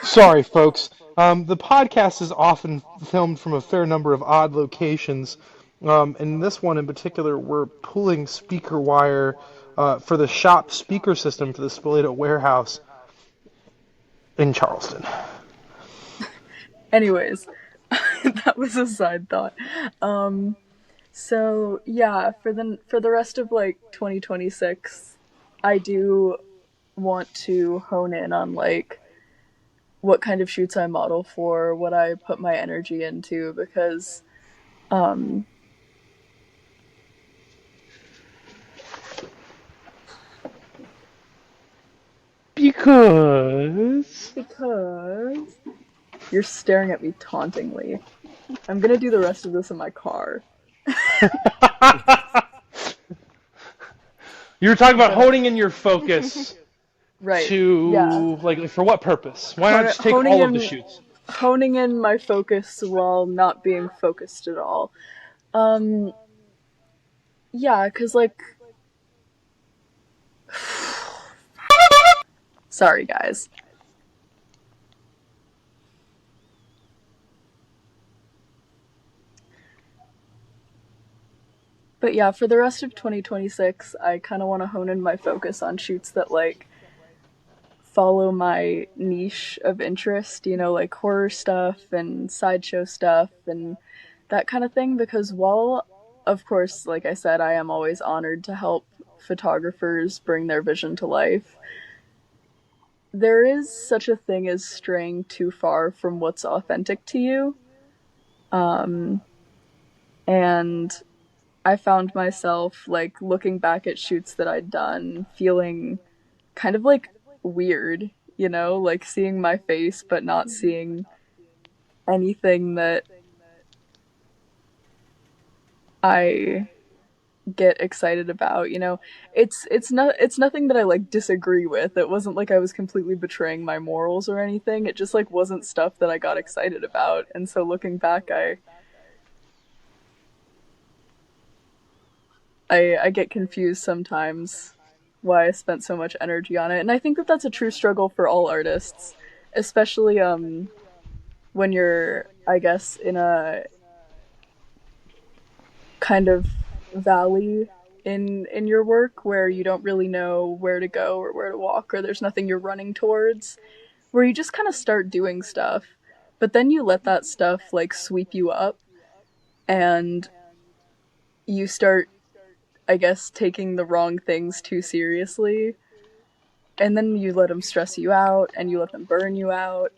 Sorry, folks. The podcast is often filmed from a fair number of odd locations. In this one in particular, we're pulling speaker wire for the shop speaker system for the Spoleto warehouse in Charleston. Anyways, that was a side thought. So yeah, for the rest of like 2026, I do want to hone in on like what kind of shoots I model for, what I put my energy into, because um Because because you're staring at me tauntingly. I'm gonna do the rest of this in my car. you were talking about But honing in your focus right, yeah, to like for what purpose? Why not just take honing all of the in shoots? honing in my focus while not being focused at all. Um, yeah, cause like, sorry guys. But yeah, for the rest of 2026, I kind of want to hone in my focus on shoots that like follow my niche of interest, you know, like horror stuff and sideshow stuff and that kind of thing. Because while, of course, like I said, I am always honored to help photographers bring their vision to life, there is such a thing as straying too far from what's authentic to you. Um, and I found myself like looking back at shoots that I'd done, feeling kind of like weird, you know, like seeing my face but not seeing anything that I get excited about, you know. It's nothing that I like disagree with. It wasn't like I was completely betraying my morals or anything. It just like wasn't stuff that I got excited about. And so looking back, I get confused sometimes why I spent so much energy on it. And I think that that's a true struggle for all artists, especially when you're, I guess, in a kind of valley in your work where you don't really know where to go or where to walk, or there's nothing you're running towards, where you just kind of start doing stuff, but then you let that stuff like sweep you up, and you start, I guess, taking the wrong things too seriously, and then you let them stress you out and you let them burn you out.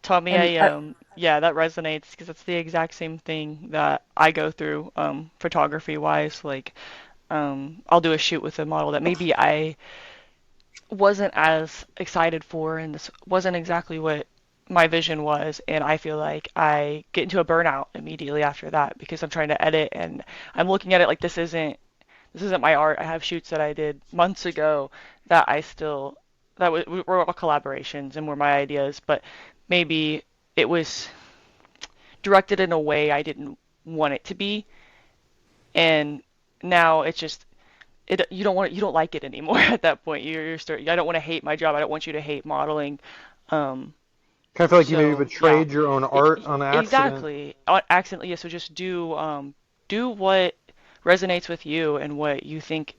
Tommy, And I, yeah, that resonates because it's the exact same thing that I go through, photography wise. Like, I'll do a shoot with a model that maybe I wasn't as excited for, and this wasn't exactly what my vision was, and I feel like I get into a burnout immediately after that because I'm trying to edit and I'm looking at it like this isn't my art. I have shoots that I did months ago that I still that were all collaborations and were my ideas, but maybe it was directed in a way I didn't want it to be, and now it's just you don't like it anymore at that point. I don't want to hate my job. I don't want you to hate modeling. Um, Kind of feel like you maybe so yeah, betrayed your own art on accident. exactly. Accidentally, yeah. So just do what resonates with you and what you think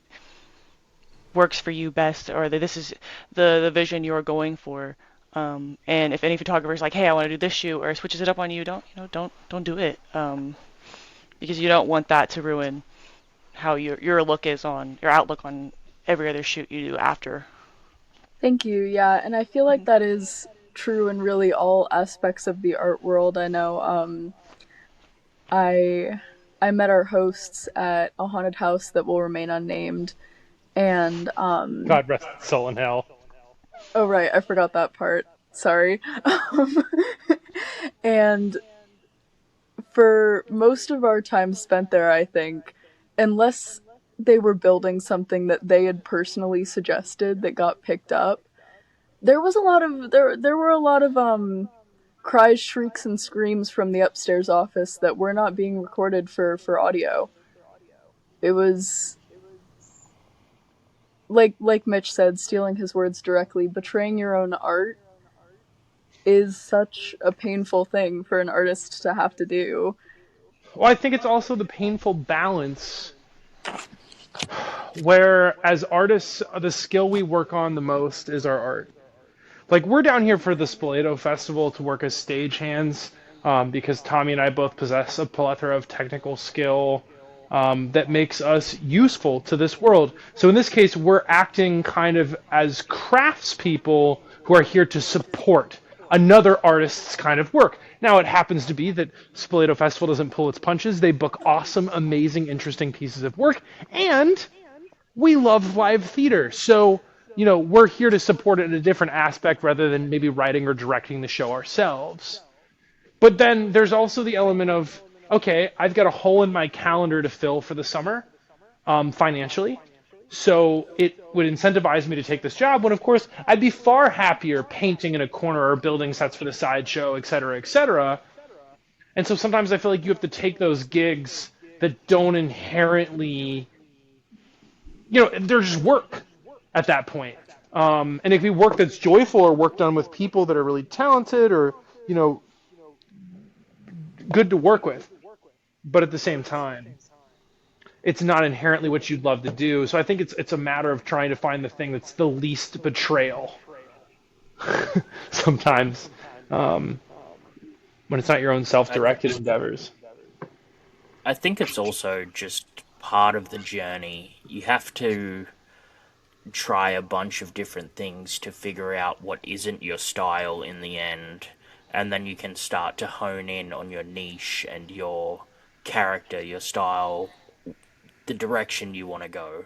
works for you best, or that this is the vision you're going for. And if any photographer's like, hey, I want to do this shoot, or switches it up on you, don't do it. Because you don't want that to ruin how your look is on your outlook on every other shoot you do after. thank you, yeah, and I feel like that is true in really all aspects of the art world. I know I I met our hosts at a haunted house that will remain unnamed, and God rest its soul in hell. oh right, I forgot that part. Sorry. And for most of our time spent there, I think, unless they were building something that they had personally suggested that got picked up, there was a lot of there were a lot of cries, shrieks, and screams from the upstairs office that were not being recorded for audio. It was like Mitch said, stealing his words directly, betraying your own art is such a painful thing for an artist to have to do. Well, I think it's also the painful balance where, as artists, the skill we work on the most is our art. Like, we're down here for the Spoleto Festival to work as stagehands because Tommie and I both possess a plethora of technical skill that makes us useful to this world. So in this case, we're acting kind of as craftspeople who are here to support another artist's kind of work. Now, it happens to be that Spoleto Festival doesn't pull its punches. They book awesome, amazing, interesting pieces of work, and we love live theater. So, we're here to support it in a different aspect rather than maybe writing or directing the show ourselves. But then there's also the element of, okay, I've got a hole in my calendar to fill for the summer, financially. So it would incentivize me to take this job when, of course, I'd be far happier painting in a corner or building sets for the sideshow, et cetera, et cetera. And so sometimes I feel like you have to take those gigs that don't inherently, they're just work at that point. And it can be work that's joyful or work done with people that are really talented or, good to work with. But at the same time, it's not inherently what you'd love to do. So I think it's a matter of trying to find the thing that's the least betrayal. Sometimes, when it's not your own self-directed endeavors. I think it's also just part of the journey. You have to try a bunch of different things to figure out what isn't your style in the end, and then you can start to hone in on your niche and your character, your style, the direction you want to go.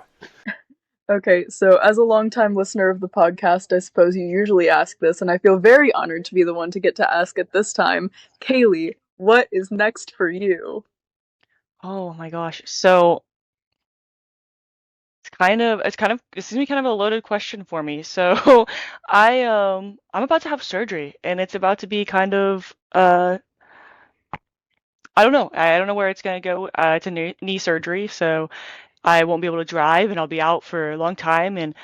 Okay, so as a longtime listener of the podcast, I suppose you usually ask this, and I feel very honored to be the one to get to ask it this time. Kaylee, what is next for you? Oh my gosh. So this is kind of a loaded question for me. So I'm about to have surgery, and it's about to be kind of I don't know. I don't know where it's gonna go. It's a knee surgery, so I won't be able to drive, and I'll be out for a long time. And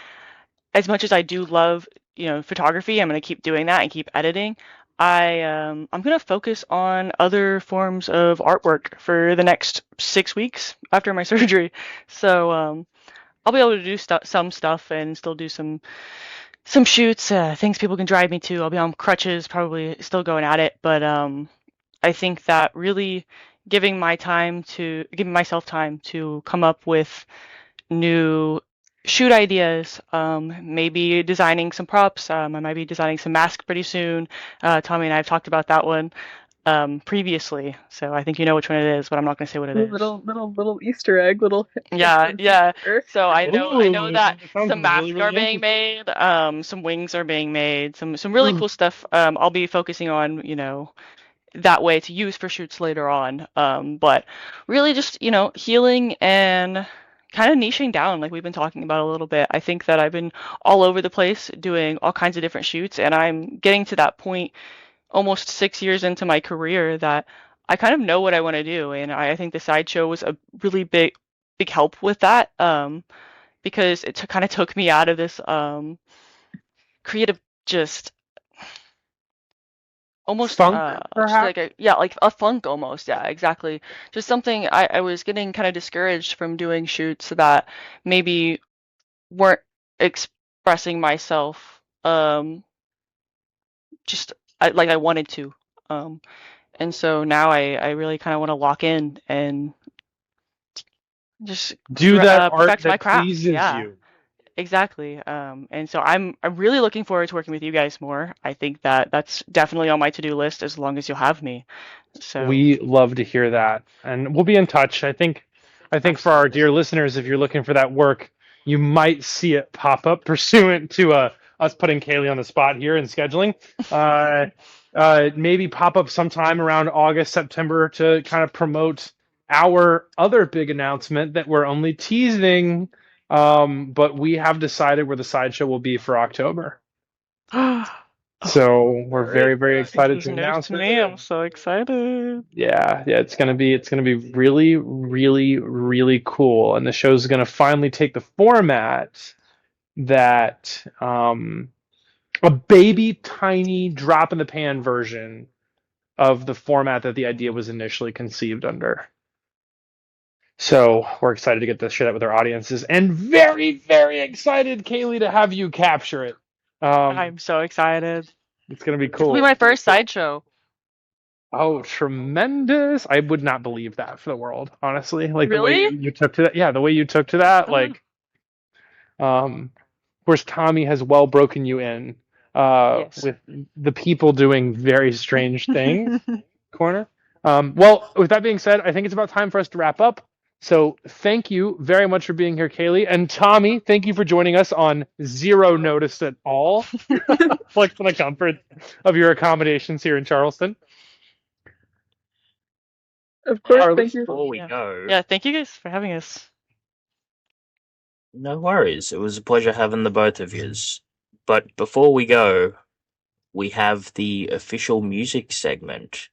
as much as I do love, photography, I'm gonna keep doing that and keep editing. I'm gonna focus on other forms of artwork for the next 6 weeks after my surgery. So I'll be able to do some stuff and still do some shoots, things people can drive me to. I'll be on crutches, probably still going at it, but I think that really giving myself time to come up with new shoot ideas, maybe designing some props. I might be designing some masks pretty soon. Tommie and I have talked about that one previously, so I think you know which one it is, but I'm not going to say what it is. Little Easter egg, little. Yeah. So I know Ooh, that that sounds some masks really, are really being made, some wings are being made, some really cool stuff. I'll be focusing on, that way to use for shoots later on. But really just, healing and kind of niching down like we've been talking about a little bit. I think that I've been all over the place doing all kinds of different shoots, and I'm getting to that point almost 6 years into my career that I kind of know what I want to do. And I think the sideshow was a really big help with that, because it kind of took me out of this creative, just almost funk, just perhaps? like a funk almost. Yeah, exactly. Just something I was getting kind of discouraged from doing shoots that maybe weren't expressing myself just like I wanted to. And so now I really kind of want to lock in and just Do that art perfect my that craft. pleases Yeah, you. exactly. And so I'm really looking forward to working with you guys more. I think that that's definitely on my to-do list as long as you'll have me. So We love to hear that, and we'll be in touch. I think for our dear absolutely. listeners, if you're looking for that work, you might see it pop up pursuant to us putting Kaylee on the spot here and scheduling. Uh, maybe pop up sometime around August, September to kind of promote our other big announcement that we're only teasing, but we have decided where the sideshow will be for October. Oh, So we're great. very, very This excited is to news announce to it. me. I'm so excited. Yeah, it's gonna be really, really, really cool, and the show's gonna finally take the format that a baby tiny drop in the pan version of the format that the idea was initially conceived under. So we're excited to get to share that with our audiences, and very, very excited, Kaylee, to have you capture it. Um, I'm so excited. it's gonna be This will be cool. my first sideshow. Oh, tremendous! I would not believe that for the world, honestly. Like the way Really? you took to that. Yeah, the way you took to that. Uh, Like, of course, Tommie has well broken you in. yes. With the people doing very strange things. Corner. Well, with that being said, I think it's about time for us to wrap up. So thank you very much for being here, Kaylee. And Tommie, thank you for joining us on zero notice at all. Like for the comfort of your accommodations here in Charleston. Of course, Harley, thank you. before we Yeah. go, Yeah, thank you guys for having us. no worries. It was a pleasure having the both of yous. But before we go, we have the official music segment.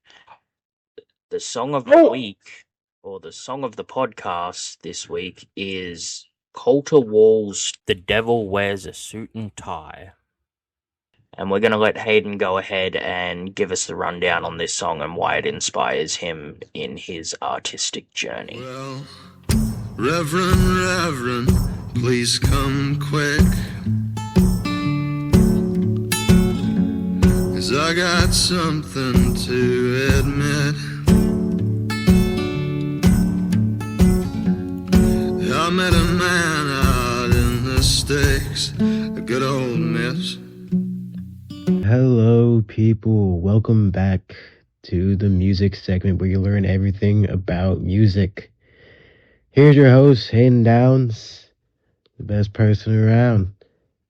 The song of the week, or the song of the podcast this week, is Coulter Wall's The Devil Wears a Suit and Tie. And we're going to let Hayden go ahead and give us the rundown on this song and why it inspires him in his artistic journey. Well, Reverend, please come quick, 'cause I got something to admit. I met a man out in the sticks, a good old miss. Hello, people. Welcome back to the music segment where you learn everything about music. Here's your host, Hayden Downs, the best person around.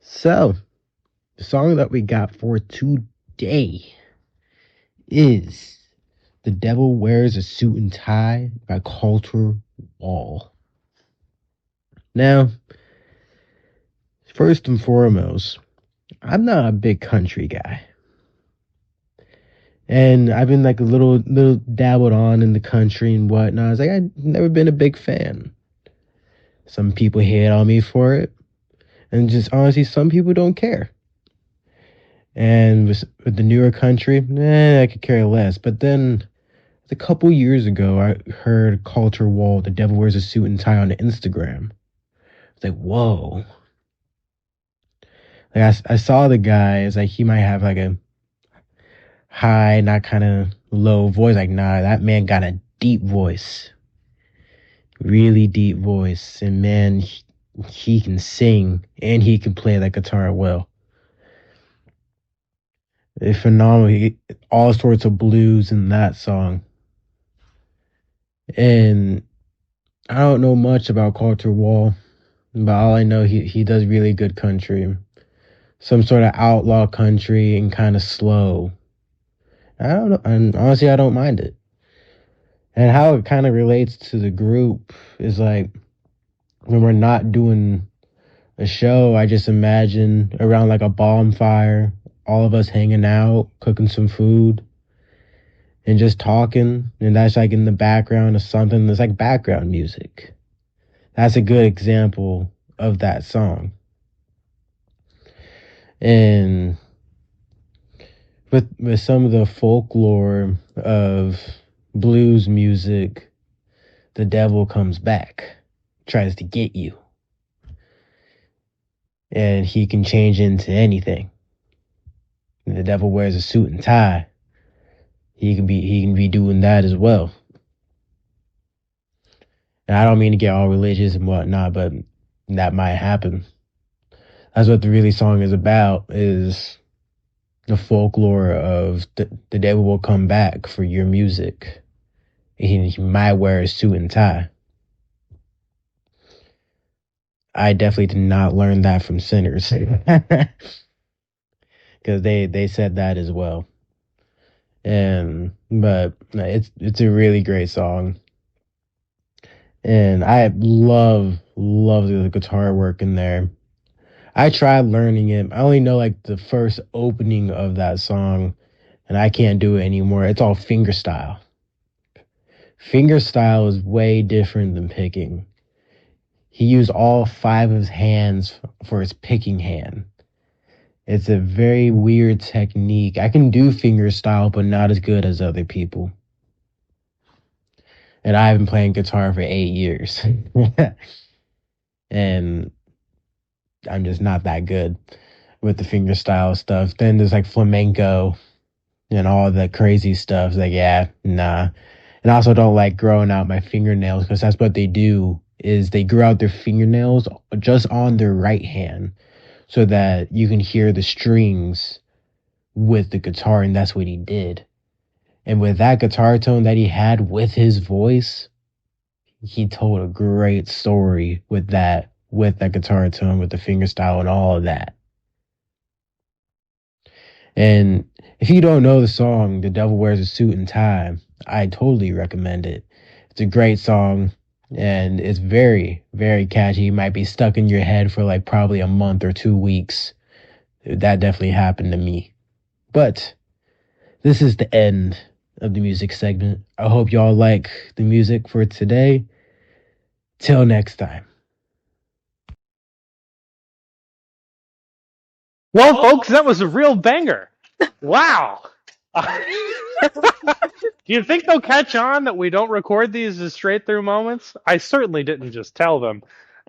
So, the song that we got for today is The Devil Wears a Suit and Tie by Coulter Wall. Now, first and foremost, I'm not a big country guy. And I've been like a little dabbled on in the country and whatnot. I was like, I've never been a big fan. Some people hate on me for it. And just honestly, some people don't care. And with the newer country, I could care less. But then a couple years ago, I heard Coulter Wall, The Devil Wears a Suit and Tie on Instagram. I was like, whoa. Like I saw the guy, it's like he might have like a high, not kind of low voice. Like, nah, that man got a deep voice. Really deep voice. And man, he can sing and he can play that guitar well. It's phenomenal. All sorts of blues in that song. And I don't know much about Coulter Wall, but all I know, he does really good country. Some sort of outlaw country and kind of slow. I don't know. And honestly, I don't mind it. And how it kind of relates to the group is like when we're not doing a show, I just imagine around like a bonfire, all of us hanging out, cooking some food, and just talking. And that's like in the background of something that's like background music. That's a good example of that song. And with some of the folklore of blues music, the devil comes back, tries to get you. And he can change into anything. The devil wears a suit and tie. He can be doing that as well. And I don't mean to get all religious and whatnot, but that might happen. That's what the really song is about, is the folklore of the devil will come back for your music. He might wear a suit and tie. I definitely did not learn that from Sinners. Because they said that as well. But it's a really great song. And I love the guitar work in there. I tried learning it. I only know like the first opening of that song, and I can't do it anymore. It's all fingerstyle. Fingerstyle is way different than picking. He used all 5 of his hands for his picking hand. It's a very weird technique. I can do fingerstyle, but not as good as other people. And I've been playing guitar for 8 years. And I'm just not that good with the fingerstyle stuff. Then there's like flamenco. and all the crazy stuff. Like, yeah, nah. And I also don't like growing out my fingernails because that's what they do is they grow out their fingernails just on their right hand so that you can hear the strings with the guitar, and that's what he did. And with that guitar tone that he had with his voice, he told a great story with that guitar tone, with the fingerstyle and all of that. And if you don't know the song, The Devil Wears a Suit and Tie, I totally recommend it. It's a great song, and it's very, very catchy. It might be stuck in your head for like probably a month or 2 weeks. That definitely happened to me. But this is the end of the music segment. I hope y'all like the music for today. Till next time. Well, folks, that was a real banger. Wow. Do you think they'll catch on that we don't record these as straight through moments? I certainly didn't just tell them.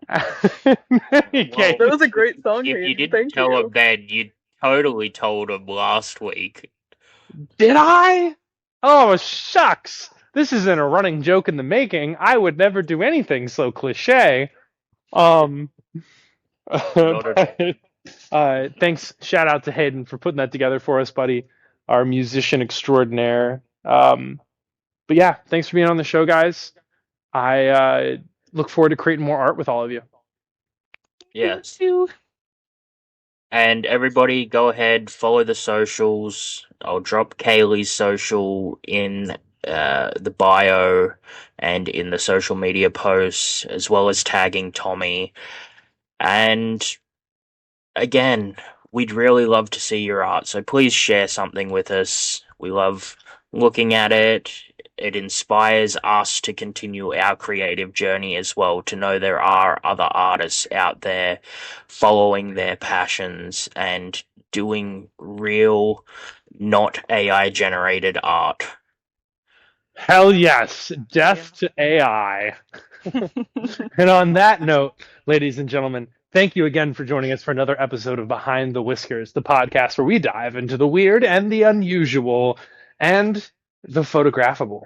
Okay. That was a great song, If you Hayden. didn't Thank tell you. him then, you totally told him last week. Did I? Oh, shucks. This isn't a running joke in the making. I would never do anything so cliche. Not at all. Thanks. Shout out to Hayden for putting that together for us, buddy. Our musician extraordinaire. But yeah, thanks for being on the show, guys. I look forward to creating more art with all of you. Yes. And everybody, go ahead, follow the socials. I'll drop Kaylee's social in the bio and in the social media posts, as well as tagging Tommie. And again, we'd really love to see your art, so please share something with us. We love looking at it. It inspires us to continue our creative journey as well, to know there are other artists out there following their passions and doing real, not AI generated art. Hell yes. Death to AI. And on that note, ladies and gentlemen, thank you again for joining us for another episode of Behind the Whiskers, the podcast where we dive into the weird and the unusual and the photographable.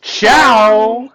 Ciao!